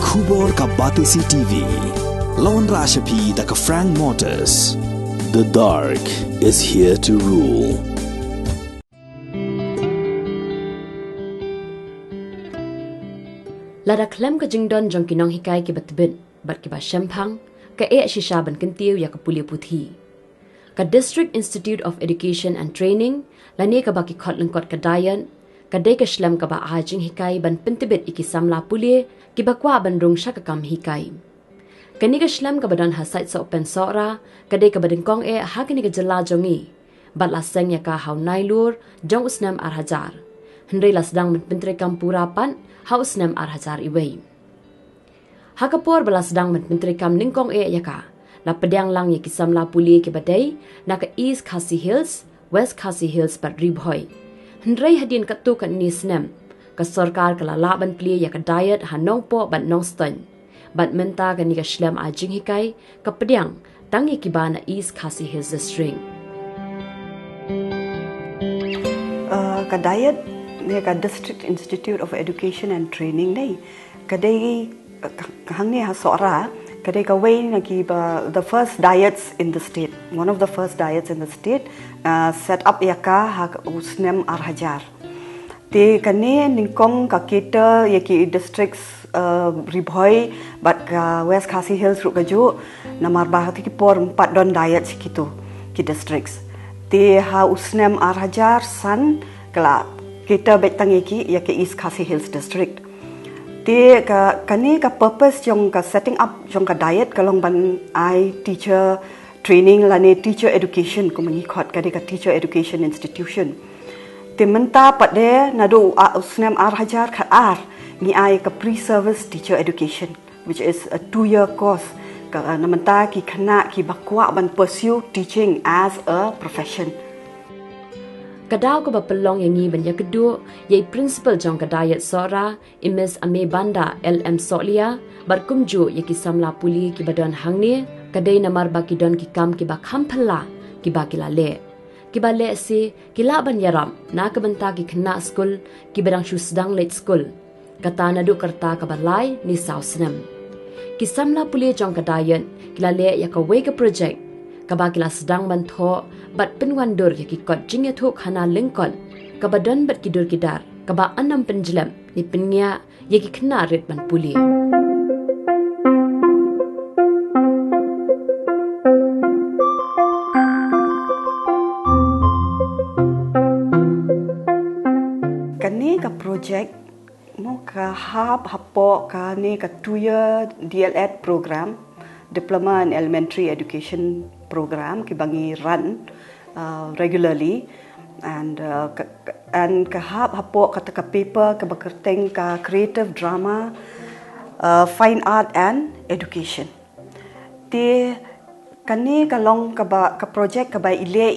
Khubor ka Batisi TV. Lawan Rashapi da ka Frank Motors. The dark is here to rule. Lada klem ka jingdon jong kinong hikai ki batbin, bat ki ba shempang, ka shisha ban kentiu ya ka Pule puthi. Ka District Institute of Education and Training, lani ka ba ki khot lengkot ka dayan, ka day ka shlem ka ba ajing hikai ban pentibit iki Samla Pule, ki ba kwa ban rung sya ka kam hikai. Kani ka shlem ka badan hasait sa open Sohra, ka day ka badin kong ha kani ka jala jongi, bat laseng ya ka hau nailur, jong usnam arhajar. Hendray lasdang menteri kampurapan, haus nem arhajar iway. Hakapor balasdang menteri kam ningkong yaka, la pedang lang yaki Samla Pule ke badai, naka East Khasi Hills, West Khasi Hills pat ribhoy. Hendray hadin katu kat ni snem, ka sarkar ka lalaban pli yaka diet hanong po bat nong stun. Bat menta ka ni ka shlem ajing hikai, ka pedang, tangi kiba na East Khasi Hills District. Ka diet ni ka District Institute of Education and Training ni kadai hang ni ha Sohra kadai ka way na ki ba the first diets in the state, one of the first diets in the state, set up yaka ha usnem arhajar te kane ningkong ka kita yaki districts ribhoy bat ka West Khasi Hills ru kaju namar bahati ki por 4 don diets kitu ki districts te ha usnem arhajar san kala kita betangi ki ya ke East Khasi Hills District. Te ka kani ka purpose jong ka setting up jong ka diet kalong ban I teacher training lani teacher education ko mangikot kadi ka teacher education institution. Te menta pade nadu usnem arhajar ka ni ai ka pre-service teacher education, which is a 2-year course ka namenta ki Khana ki bakwa ban pursue teaching as a profession. Kadaw ko ba pelong yang ngi banya kedua, yai principal jong kadayat Sohra, Imis Ame Banda LM Solia, berkumju yaki Samla Pule ki badan hangni, kadai namar baki don ki kam ki ba kampala, ki ba ki lale. Ki ba le si, ki la ban yaram, na ka benta ki Khynnah school, ki badang sedang late school. Kata nadu kerta ka balai ni sausnem. Ki Samla Pule jong kadayat, ki lale yaka way ka project, kabakila sedang bantu bat penwandur yaki kot Jingïathuh Khana lengkon kabadan bat kidur kidar kaba 6 penjelam ni Pynmih yaki Khynnah rit ban Pule. Kani ka project mo ka hapo ka ni ka 2-year DLED program, Diploma in Elementary Education program ki bangi run regularly and ka hapo kata ka paper ka bakerteng ka creative drama, fine art and education. Ti kani kalong ka project ka ba ile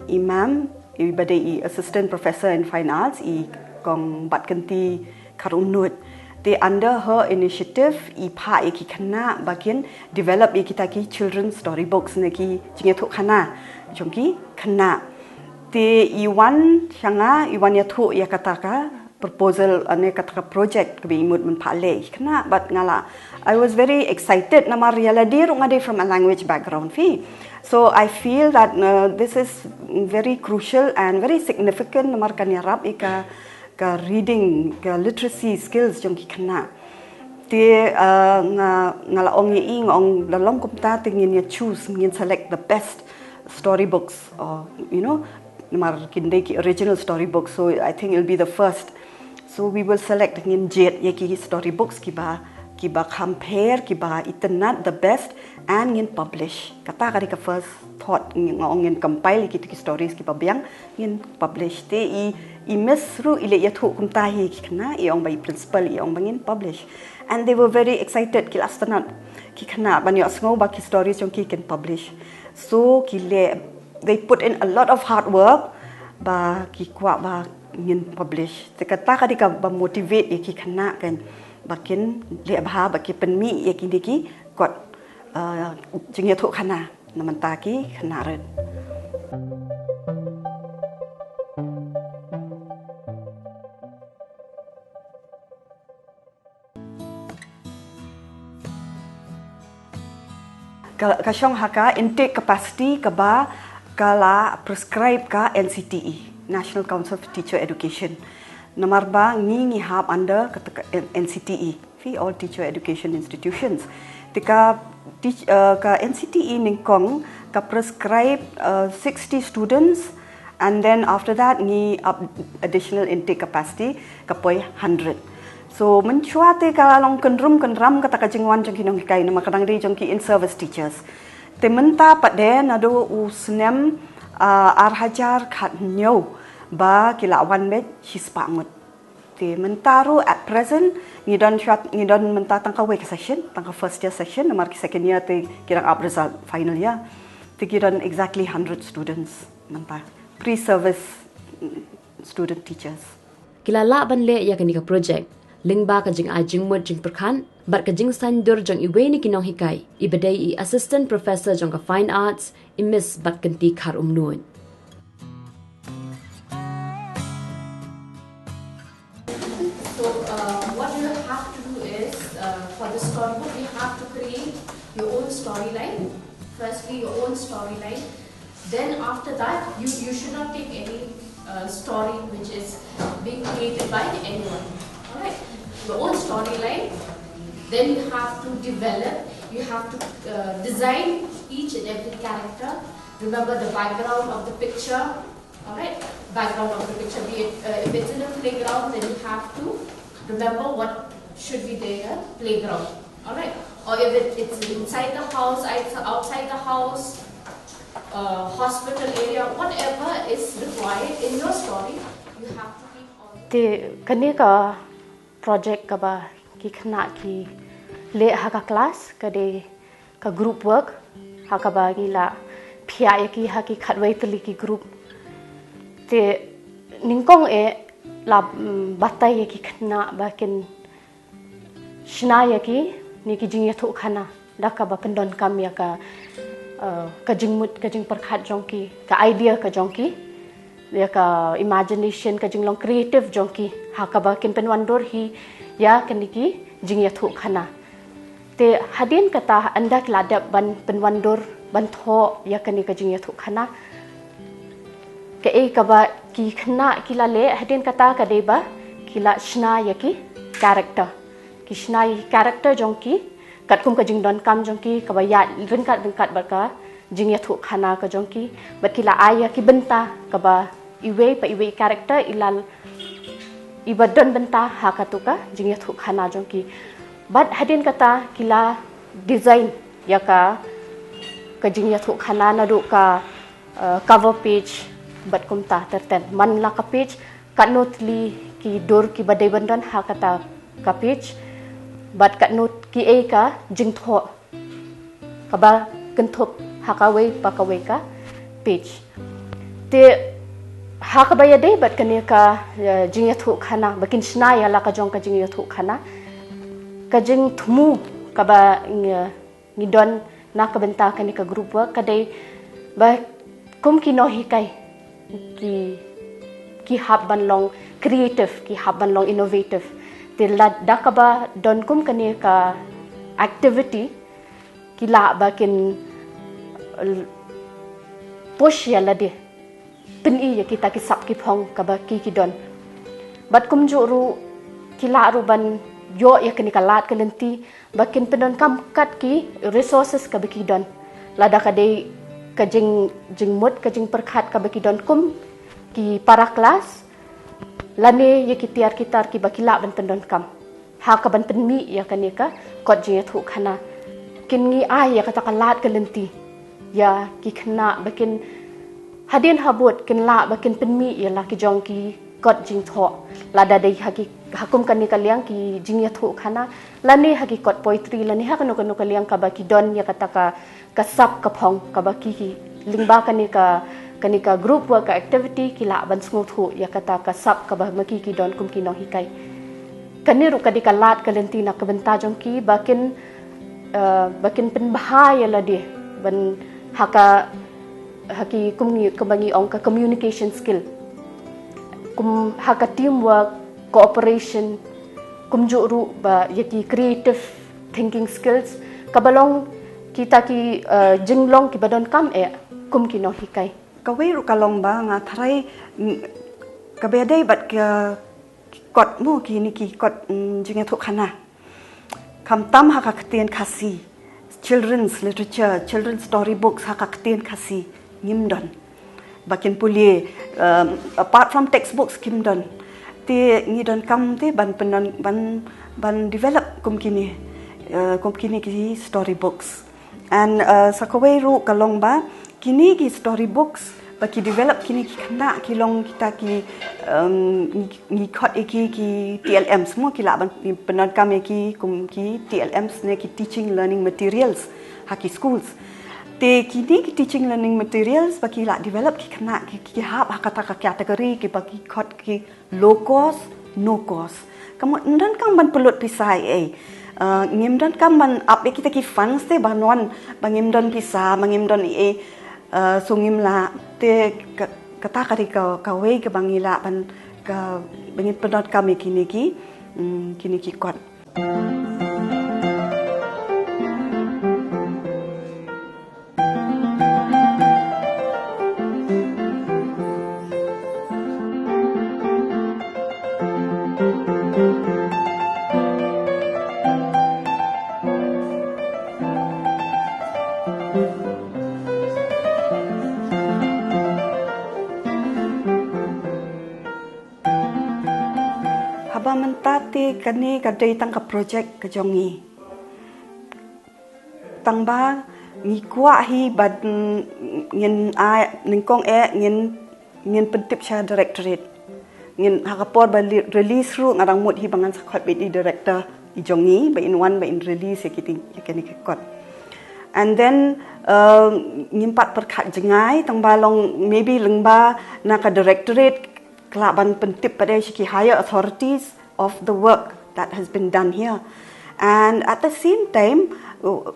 imam i badai assistant professor in fine arts i kong bat kanti karunut. They under her initiative ipa ki Khana bagian develop kita ki children's storybooks neki Jingïathuh Khana jongki Khana te iwan shanga iwan yathu ya kataka proposal ane kataka project ke imut men phale Khana but ngala I was very excited namar yala dir ngade from a language background fi, so I feel that this is very crucial and very significant namar kan yarap ika ka reading, ka literacy skills jong ki Khana. Te ngala ong yi ong lalong kumta tingin ya choose ngin select the best storybooks or mar kinde ki original storybooks, so I think it'll be the first. So we will select ngin jet ye ki storybooks ki ba compare ki ba itanat the best and ngin publish. Kata ka first thought ngin compile ki stories ki ba biang ngin publish te I mesru ile yathu kumtahi ki Khana i ong by principal i ong bangin publish, and they were very excited ki lastanat ki Khana banyo sngo ba ki stories jong ki can publish, so ki le they put in a lot of hard work ba ki kwa ba ngin publish te kata ka ba motivate ki Khana kan bakin le ba ki Pynmih ye ki diki got Jingïathuh Khana namanta ki Khana ren. Kasyong haka intake capacity kaba kala prescribe ka NCTE, National Council for Teacher Education. Nomor ba ngi hab under NCTE, fi all teacher education institutions. Tika ka NCTE ningkong ka prescribe 60 students, and then after that ngi additional intake capacity kapoi 100. So mencuate ka long kendrum kendram kata ka jingwan jong kinong hikai nama kadang di jong ki in service teachers. Te menta pade nado usnem arhajar khat nyo ba kila wan met hispangut. Te mentaru at present ngidon menta tangka week session, tangka first year session, namar ki second year te kirang up result final year. Te kirang exactly 100 students menta pre-service student teachers. Kila la ban le ya kanika project lingba ka jing ai jing mut jing perkhan bar ka jing san dur jong iwe ni kinong hikai ibadai I assistant professor jong ka fine arts I miss bat kanti khar umnuan. What you have to do is, for the storybook, you have to create your own storyline. Firstly, your own storyline. Then after that, you should not take any story which is being created by anyone. Alright? Your own storyline. Then you have to develop, you have to design each and every character. Remember the background of the picture. Alright? Background of the picture. Be it, if it's in a playground, then you have to remember what should be there, playground. Alright? Or if it's inside the house, outside the house, hospital area, whatever is required in your story, you have to keep all. Te kani ka project ka ba ki khana ki le ha ka class ka de ka group work ha ka ba ki la phia ya ki ha ki khatwai tli ki group te ningkong e la batai ya ki khana ba ken shna ya ki ni ki Jingïathuh Khana da ka ba pendon kam ya ka kajing perkhat jongki ka idea ka jongki ya ka imagination ka jing long creative jongki ha ka ba kin penwandor hi ya kaniki Jingïathuh Khana te hadin kata anda kladap ban penwandor ban tho ya kani ka Jingïathuh Khana ke e ka ba ki khana kila le hadin kata ka deba kila shna ya ki character ki shna yi character jongki kat kum ka jing don kam jongki ka ba ya ringkat ba Jingïathuh Khana ka jongki bat kila aya ki Bynta ka ba iwe character ilal ibadon Bynta ha ka tu ka Jingïathuh Khana jongki bat hadin kata kila design ya ka Jingïathuh Khana na du ka cover page bat kumta terten man la ka page kat notli ki dor ki badai bandon ha kata ka page bat kat not ki e ka jingtho ka ba kenthop hakaway pakaway ka page te hakabaya de bat kani ka Jingïathuh Khana bakin snaya la ka jong ka Jingïathuh Khana ka jing thumu ka ba ngidon na ka Bynta kani ka group work kadai ba kum ki no hikai ki hab ban long creative ki hab ban long innovative te la da ka ba don kum kani ka activity kila bakin push ya la de Pynmih ya kita kisap ki phong ka ba ki don bat kum juru kila ru ban yo ya kini kalat kalenti bakin pendon kam kat ki resources ka baki don lada ka de ka jing mut ka jing perkhat ka baki don kum ki para kelas lane ya ki tiar kitar ki bakila ban pendon kam ha ka ban Pynmih ya kani ka kot Jingïathuh Khana kin ngi ai ya kata kalat kalenti ya ki khana bakin hadin habut kin la bakin Pynmih ya la ki jong ki kot Jingtho lada dei haki hakum kani kaliang ki Jingïathuh Khana lani haki kot poetry lani hakano kaliang ka baki don ya kata ka kasap ka phong ka baki ki lingba kani ka group work ka activity kila ban smuthu ya kata ka sap ka ba maki ki don kum ki no hikai kani ru kadi kalat kalenti na ka Bynta jong ki bakin penbahaya la dia ban haki kumbangi ong ka communication skill kum haka teamwork cooperation kum juru ba yaki creative thinking skills kabalong kita ki jinglong ki badon kam kum ki no hikai. Kawai ru kalong ba nga tharai kabedai bat ka kot mo ki ni ki kot Jingïathuh Khana. Kam tam ha ka ktien khasi. Children's literature, children's storybooks ha ka ktien khasi ngimdon. Bakin Pule apart from textbooks kimdon. Ti ngidon kam ti ban develop kum kini ki storybooks. And sakawai ru kalong ba kini ki storybooks baki develop kini ki Khana ki long kita ki ngikot ki TLM semua ki la penon kam ki kum ki TLMs ne ki teaching learning materials haki schools te kini ki teaching learning materials baki la develop ki Khana ki hab kata kategori ki baki kot ki low cost no cost kamu ndan kam ban pelut pisai ngimdan kam ban up kita ki funds te banwan bangimdan pisah bangimdan sungim la te kata kari kawai ke bangila ban ka bangin penot kami kini ki kot. Haba mentati kani kadai tang ka project ke Jongi. Tang ba ngi kwa hi bad ngin ningkong ngin pentip sha directorate. Ngin hakapor ba release ru ngarang mut hi bangan sakhat be director I Jongi ba in one ba in release yakini kot. And then ngimpat perkat jengai tang ba long maybe lengba na ka directorate kelaban pentip pada ki higher authorities of the work that has been done here. And at the same time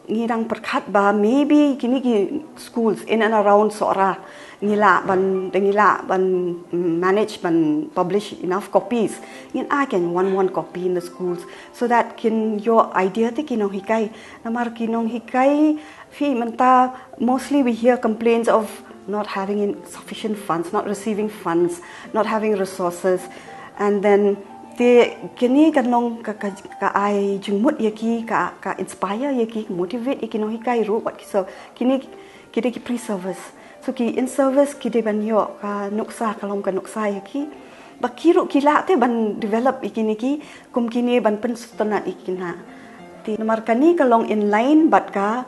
ngirang perkat ba maybe kini ki schools in and around Sohra ngila ban manage ban publish enough copies in I can one copy in the schools so that kin your idea te kinong hikai namar kinong hikai fi menta mostly we hear complaints of not having sufficient funds, not receiving funds, not having resources, and then te kini kanong ka ai jungmut yaki ka inspire yaki motivate yaki no hikai ru what so kini ki pre-service so ki in service ki de ban yo ka nuksa kalong ka nuksa yaki bakiru kila te ban develop ikini ki kum kini ban pen sutanat ikina ti nomor kani kalong in line bat ka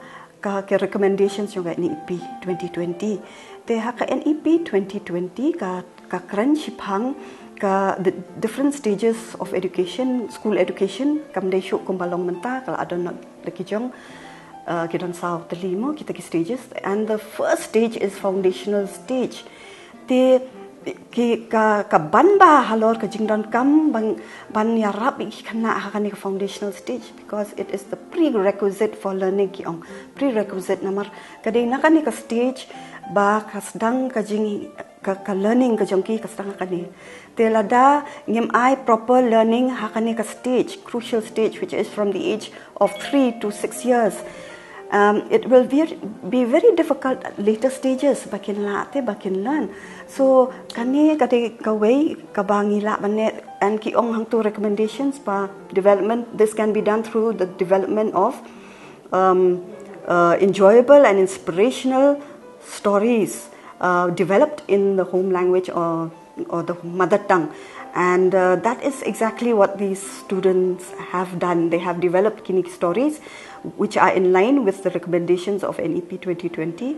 recommendations yung NEP 2020 te haka NEP 2020 ka kran shipang ka the different stages of education school education kam dai syuk kumbalong menta kala adon laki Jong kidon saw telimo kita ki stages and the first stage is foundational stage te ki ka ban ba halor ka jingdon kam ban yarap ki Khana hakani ka foundational stage because it is the prerequisite for learning ki ong prerequisite namar kadai nakani ka stage ba kasdang ka jingi ka learning ka jongki kasdang kani telada ngim I proper learning hakani ka stage crucial stage which is from the age of 3 to 6 years. It will be very difficult at later stages bakin learn so kani kate kawai kabangi la banet and ki ong hang to recommendations pa development this can be done through the development of enjoyable and inspirational stories developed in the home language or the mother tongue. And that is exactly what these students have done. They have developed kini stories which are in line with the recommendations of NEP 2020.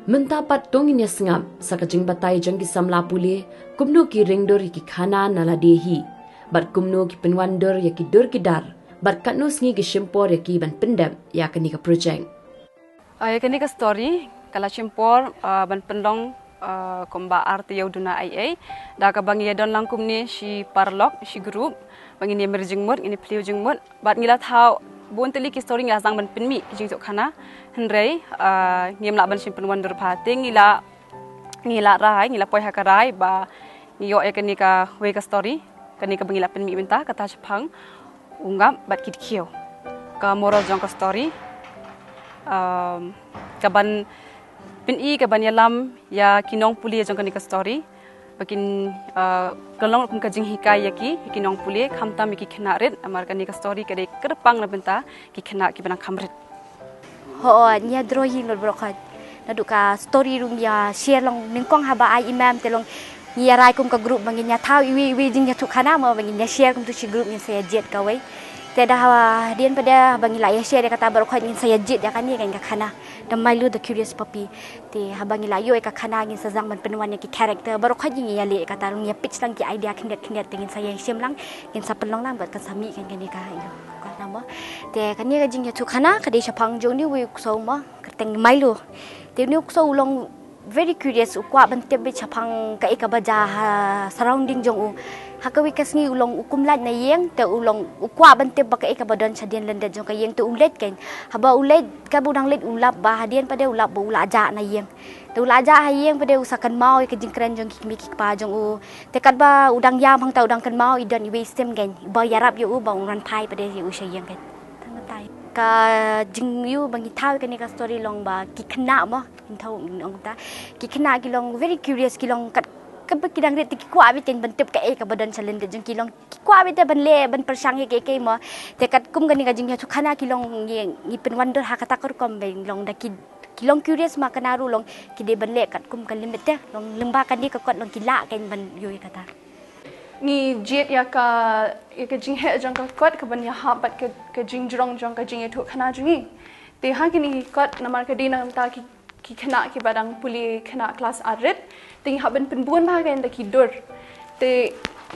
Mentapat tongin ya sengap sakajing batai jang ki Samla Pule kumno ki ringdor ki Khana naladehi bat kumno ki penwandor ya ki dor ki dar bat katno sngi ki shimpor ya ki ban pendam ya kani ka project. Ya kani ka story kala shimpor ban pendong komba arti yauduna IA da ka bangi don langkum ni si parlok si group bangi ni emerging mode ini pleo jing mode bat ngila thau bon teli ki story nga sang ban Pynmih Jingïathuh Khana henrei ngiem la ban simpen wonder phating ngila rai ngila poi hakarai ba ngiyo kani ka we ka story kani ka bangila Pynmih Bynta kata chapang ungap bat kit khieu ka moral jong ka story kaban Pynmih kaban yalam ya kinong Pule jong kanika story bakin kalong kum kajing hikai yaki kinong Pule khamta mi ki Khynnah rit amar kanika story kade kerpang na Bynta ki Khynnah ki banang khamrit ho nya drawing lor brokat naduka story rung ya share long ningkong haba ai imam telong nya rai kum ka group bangin nya thau wi Jingïathuh Khana ma bangin nya share kum tu si group nya saya jet ka wei te dah dian pada bangin la ya share kata brokat ngin saya jet ya kan ni kan ka Khana the Milo the curious puppy te habang ila yo ka Khana ngin sazang man penwan ki character brokat ngin ya le kata rung nya pitch lang ki idea khindet ngin saya sim lang ngin sa pelong lang bat kan sami kan ni ka nama te kan ni ka Jingïathuh Khana ka de sapang jong ni wi so ma keteng Milo te ni so long very curious ukwa bante be chapang ka ikabaja surrounding jong u hakawi kasngi ulong ukumlat na yeng te ulong ukwa bante ba ka ikabadon sa dian landet jong ka yeng te ulet ken haba ulet ka budang let ulap ba hadian pada ulap ba ulaja na yeng te ulaja ha yeng pada usakan mau ka jingkren jong kimi pa jong u te kat ba udang yam hang ta udang kan mau idon i wastem gen ba yarap yo u ba ran thai pada u sa yeng ken tangatai ka jingyu bangi thau ka ni ka story long ba ki Khynnah mo thau ong ta ki Khynnah ki long very curious ki long kat ka ba kidang ret ki kwa bi ten ban tep ka e ka badan chalen de jing ki long ki kwa bi te ban le ban persang ye ke mo te kat kum ka ni ka Jingïathuh Khana ki long ni pen wonder ha kata kor kom be long da ki long curious ma kanaru long ki de ban le kat kum kan limit te long lemba kan ni ka kot long ki la kan ban yo kata ni jet ya ka jing he jong ka kot ka ban ya ha bat ka jing jrong jong ka Jingïathuh Khana jungi te ha ki ni kot namar ka dina ta ki Khynnah ki badang Pule Khynnah class arit ting ha ban penbuan ba kan da ki dur te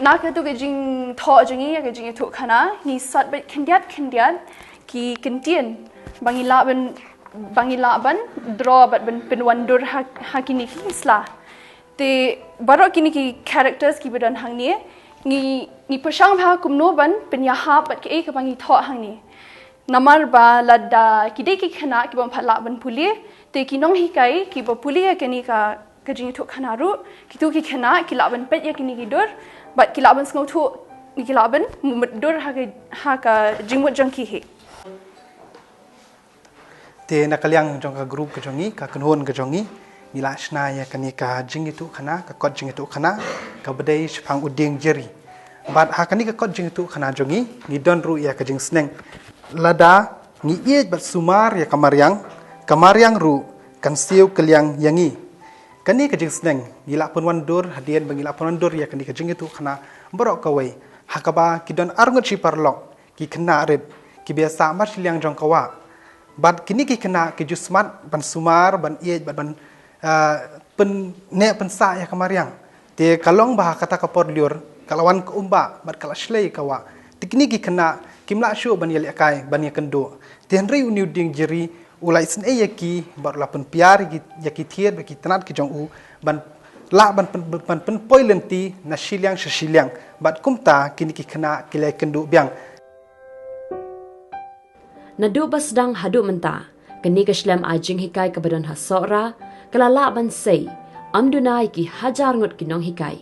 na ka tu ka jing tho jungi ya ka Jingïathuh Khana ni sat bat khindiat ki kentien bangila ban draw bat ban penwan dur ha ki ni isla te barok kini ki characters ki badan hang ni persang bha kumno ban penyaha bat ke ka bangi tho hang ni namar ba ladda ki de ki Khynnah ki bam phala ban Pule te ki nong hikai ki ba Pule ke ni ka Jingïathuh Khana ru ki tu ki Khynnah ki la ban pet ya ki ni ki dur bat ki la ban sngo thu ni ki la ban mumut dur ha ka jingmut jong ki he te nakalyang jong ka group ka jongi ka kanhon ka jongi nila shna ya kanika Jingïathuh Khana ka kot Jingïathuh Khana ka bedai shpang uding jeri bat ha kanika kot Jingïathuh Khana jongi ni don ru ya ka jing sneng lada ni ye bat sumar ya kamaryang ru kan siu kelyang yangi kani ka jing sneng nila pun wandur hadian bangila pun wandur ya kanika Jingïathuh Khana borok kawai hakaba ki don arngot chi parlok ki Khynnah red ki biasa mar silyang jong kawa bat kini ki Khynnah ki jusmat ban sumar ban ye ban pen ne pensa ya kamaryang te kalong bah kata kapor liur kalawan ke umba bat kala shlei kawa tikni ki Khynnah kimla shu ban yali kai ban ya kendo te henry uniu ding jeri ulai sen e yaki bar la pen piar yaki thier ki tanat ki jong u ban la ban pen poilenti na shiliang bat kumta kini ki Khynnah kilai kendo biang nadu basdang hadu menta kini ka shlam ajing hikai ka badan ha Sohra kalala ban sei amdunai ki hajar ngot kinong hikai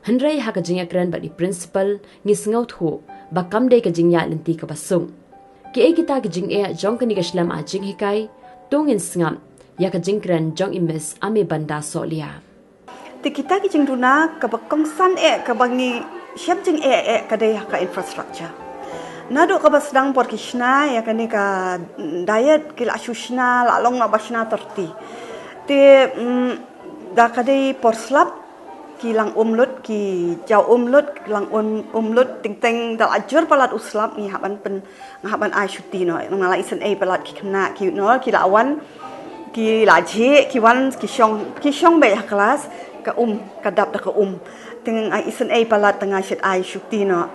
hanrei ha ka Jingïathuh ba di principal Jingïathuh ba kamde ka jingya lenti ka basung ki e kita ki jing'e Jong kani ka shlam ajing hikai tungin sngam ya ka Jingkren Jong imis ame banda solia ti kita ki jingduna ka bakong san ka bangi siap jing ka de ka infrastructure nado ka basdang por kishna ya kani ka diet ki la shushna la long na bashna terti te da kadai porslap ki lang umlut ki jau umlut lang umlut ting ting dal ajur palat uslap ni haban ai shuti no ngala isen ai palat ki Khynnah ki no ki lawan ki laji ki wan ki shong be kelas ka kadap da ka ting ai isen ai palat tengah shit ai shuti no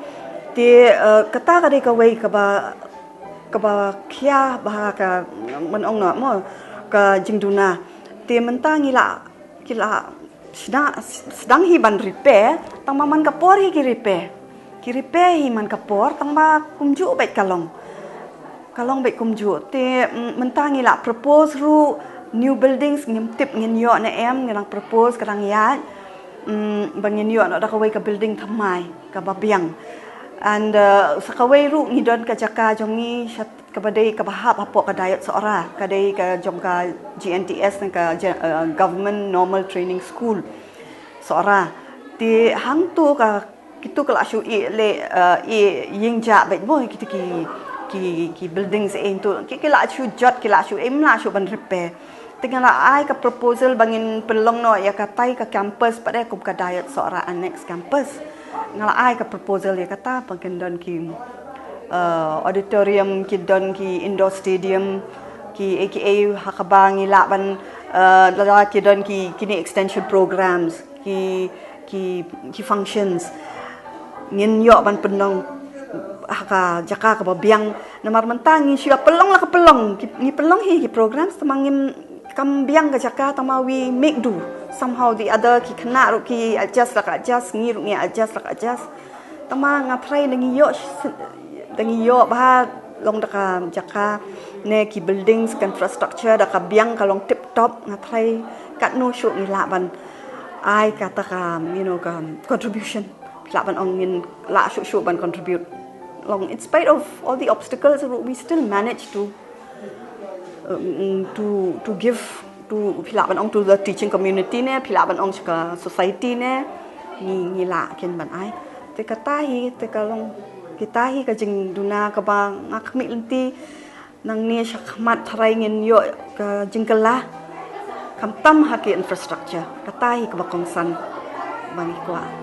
te kata kadai ka wei ka ba khia ba ka man ong no mo ka jingduna te mentang kila sedang hi ban repair tang man kapor hi ki repair hi man kapor tang ba kumju bet kalong bet kumju te mentang ila propose ru new buildings ngim tip ngin yo na ngilang propose kadang ya bangin yo na da ka wei ka building thamai ka ba biang And sakawai ru ngidon ka jaka jongi kabadai ka bahap hapo ka diet Sohra kadai ka jong ka GNTS dan ka Government Normal Training School Sohra ti hang tu ka kitu kala shu le ying ja bet boy kita ki buildings tu ki la shu jot ki la shu la shu ban repair tinggal ai ka proposal bangin pelong no ya ka tai ka campus pada kum ka diet Sohra annex campus ngala ai ka proposal ya kata pangkendon ki auditorium ki don ki indoor stadium ki aka hakabang ilaban la ki don ki kini extension programs ki functions ngin yo ban penong haka jaka ka babiang namar mentang ni sia pelong la ka pelong ni pelong hi programs tamangim kam biang ka jaka tama we make do somehow the other ki Khana ru ki adjust ngi ru ngi adjust tama ngatrai dangi yo bah long daka jaka ne ki buildings infrastructure daka biang ka long tip top ngatrai kat no shu ngi laban ai kata ka ka contribution laban ong ngin la shu ban contribute long in spite of all the obstacles we still manage to give to philaban ong to the teaching community ne philaban ong ka society ne ni la ken ban ai te katahi te kalong kitahi ka jing duna ka ba ngakmi lenti nang ni syakmat tharai ngin yo ka jingkala kam tam haki infrastructure katahi ka bakongsan bani kwa